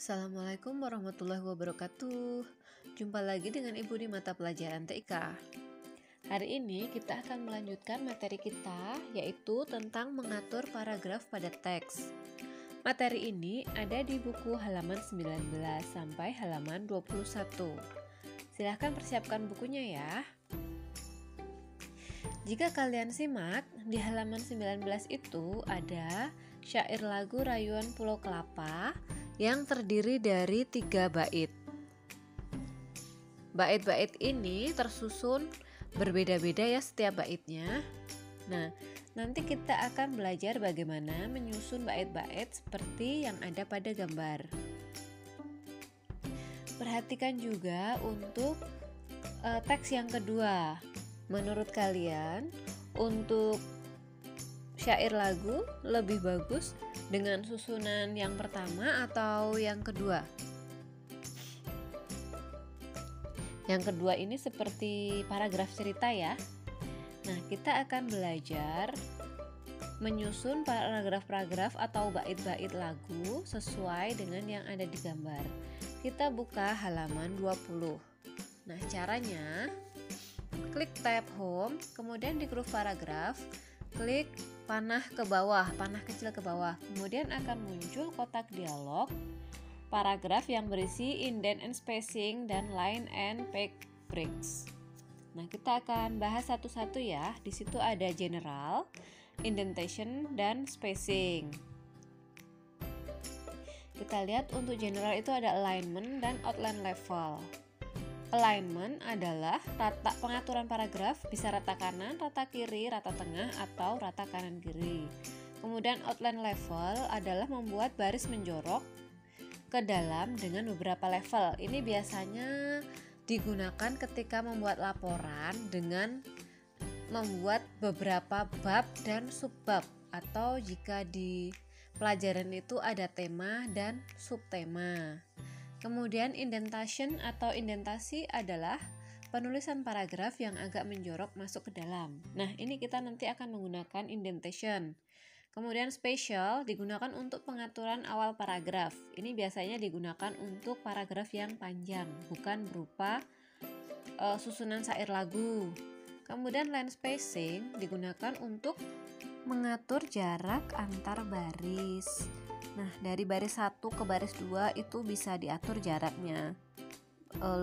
Assalamualaikum warahmatullahi wabarakatuh. Jumpa lagi dengan Ibu di mata pelajaran TIK. Hari ini kita akan melanjutkan materi kita, yaitu tentang mengatur paragraf pada teks. Materi ini ada di buku halaman 19 sampai halaman 21. Silahkan persiapkan bukunya ya. Jika kalian simak, di halaman 19 itu ada syair lagu Rayuan Pulau Kelapa yang terdiri dari 3 bait. Bait-bait ini tersusun berbeda-beda ya setiap baitnya. Nah, nanti kita akan belajar bagaimana menyusun bait-bait seperti yang ada pada gambar. Perhatikan juga untuk teks yang kedua. Menurut kalian, untuk syair lagu lebih bagus dengan susunan yang pertama atau yang kedua? Yang kedua ini seperti paragraf cerita ya. Nah, kita akan belajar menyusun paragraf-paragraf atau bait-bait lagu sesuai dengan yang ada di gambar. Kita buka halaman 20. Nah, caranya klik tab home, kemudian di groove paragraf, klik panah ke bawah, panah kecil ke bawah. Kemudian akan muncul kotak dialog, paragraf yang berisi indent and spacing dan line and page breaks. Nah, kita akan bahas satu-satu ya. Di situ ada general, indentation, dan spacing. Kita lihat untuk general itu ada alignment dan outline level. Alignment adalah rata pengaturan paragraf, bisa rata kanan, rata kiri, rata tengah, atau rata kanan kiri. Kemudian outline level adalah membuat baris menjorok ke dalam dengan beberapa level. Ini biasanya digunakan ketika membuat laporan dengan membuat beberapa bab dan subbab, atau jika di pelajaran itu ada tema dan subtema. Kemudian indentation atau indentasi adalah penulisan paragraf yang agak menjorok masuk ke dalam. Nah, ini kita nanti akan menggunakan indentation. Kemudian spatial digunakan untuk pengaturan awal paragraf. Ini biasanya digunakan untuk paragraf yang panjang, bukan berupa susunan syair lagu. Kemudian line spacing digunakan untuk mengatur jarak antar baris. Nah, dari baris 1 ke baris 2 itu bisa diatur jaraknya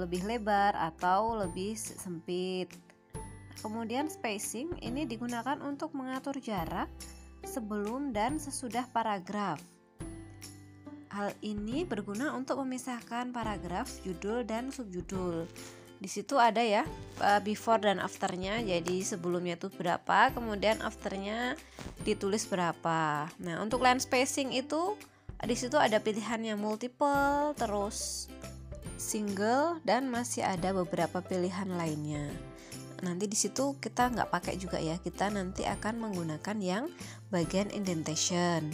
lebih lebar atau lebih sempit. Kemudian spacing ini digunakan untuk mengatur jarak sebelum dan sesudah paragraf. Hal ini berguna untuk memisahkan paragraf, judul, dan subjudul. Di situ ada ya before dan afternya, jadi sebelumnya itu berapa, kemudian afternya ditulis berapa. Nah, untuk line spacing itu di situ ada pilihannya multiple, terus single, dan masih ada beberapa pilihan lainnya. Nanti di situ kita nggak pakai juga ya, kita nanti akan menggunakan yang bagian indentation.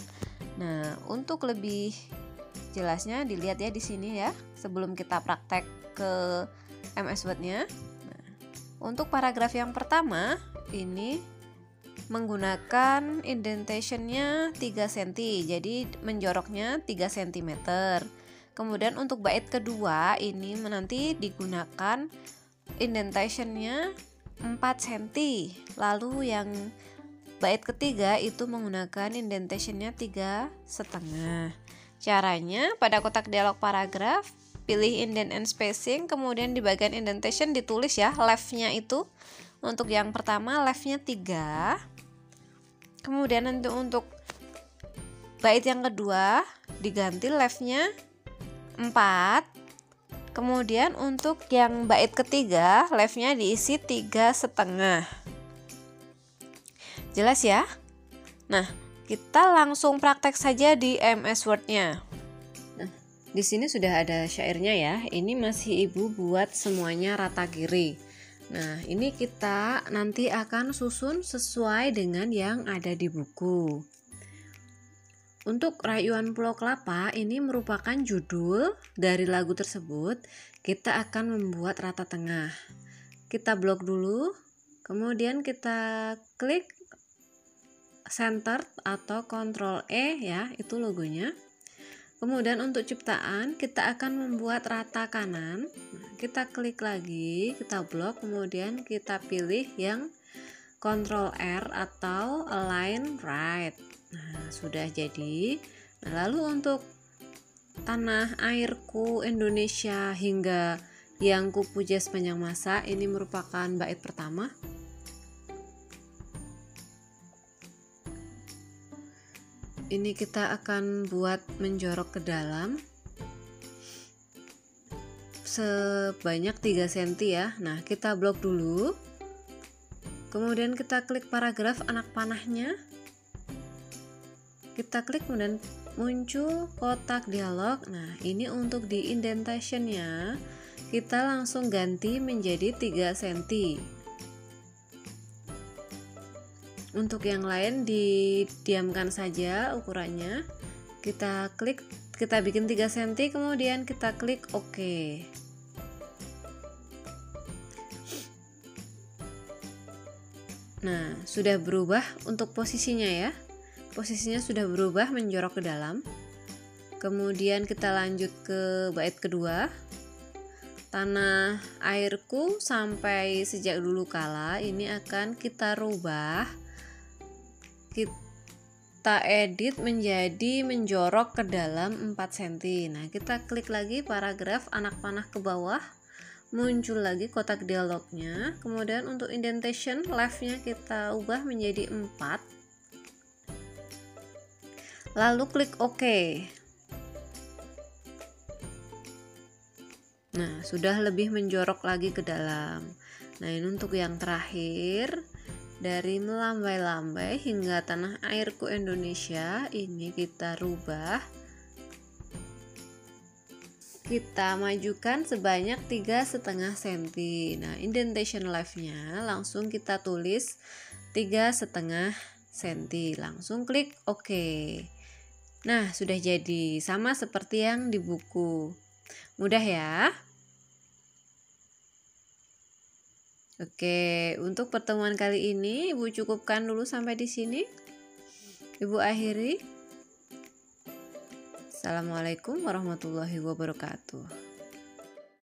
Nah, untuk lebih jelasnya dilihat ya di sini ya, sebelum kita praktek ke MS Word-nya. Nah, untuk paragraf yang pertama ini menggunakan indentation-nya 3 cm, jadi menjoroknya 3 cm. Kemudian untuk bait kedua ini nanti digunakan indentation-nya 4 cm. Lalu yang bait ketiga itu menggunakan indentation-nya 3,5. Caranya pada kotak dialog paragraf, pilih indent and spacing, kemudian di bagian indentation ditulis ya left-nya itu. Untuk yang pertama left-nya 3. Kemudian nanti untuk bait yang kedua diganti left-nya 4. Kemudian untuk yang bait ketiga left-nya diisi 3,5. Jelas ya? Nah, kita langsung praktek saja di MS Word-nya. Di sini sudah ada syairnya ya. Ini masih Ibu buat semuanya rata kiri. Nah, ini kita nanti akan susun sesuai dengan yang ada di buku. Untuk Rayuan Pulau Kelapa ini merupakan judul dari lagu tersebut. Kita akan membuat rata tengah. Kita blok dulu, kemudian kita klik center atau Ctrl E ya, itu logonya. Kemudian untuk ciptaan kita akan membuat rata kanan. Nah, kita klik lagi, kita blok, kemudian kita pilih yang Ctrl R atau Align Right. Nah, sudah jadi. Nah, lalu untuk tanah airku Indonesia hingga yang kupuja sepanjang masa, ini merupakan bait pertama. Ini kita akan buat menjorok ke dalam sebanyak 3 cm ya. Nah, kita blok dulu. Kemudian kita klik paragraf anak panahnya. Kita klik kemudian muncul kotak dialog. Nah, ini untuk di indentationnya kita langsung ganti menjadi 3 cm. Untuk yang lain didiamkan saja ukurannya. Kita klik, kita bikin 3 cm, kemudian kita klik OK. Nah, sudah berubah untuk posisinya ya. Posisinya sudah berubah menjorok ke dalam. Kemudian kita lanjut ke bait kedua. Tanah airku sampai sejak dulu kala ini akan kita rubah, kita edit menjadi menjorok ke dalam 4 cm. Nah, kita klik lagi paragraf anak panah ke bawah, muncul lagi kotak dialognya. Kemudian untuk indentation leftnya kita ubah menjadi 4, lalu klik OK. Nah, sudah lebih menjorok lagi ke dalam. Nah, ini untuk yang terakhir, dari melambai-lambai hingga tanah airku Indonesia, ini kita rubah, kita majukan sebanyak 3,5 cm. Nah, indentation leftnya langsung kita tulis 3,5 cm, langsung klik OK. Nah, sudah jadi sama seperti yang di buku. Mudah ya. Oke, untuk pertemuan kali ini Ibu cukupkan dulu sampai di sini. Ibu akhiri. Assalamualaikum warahmatullahi wabarakatuh.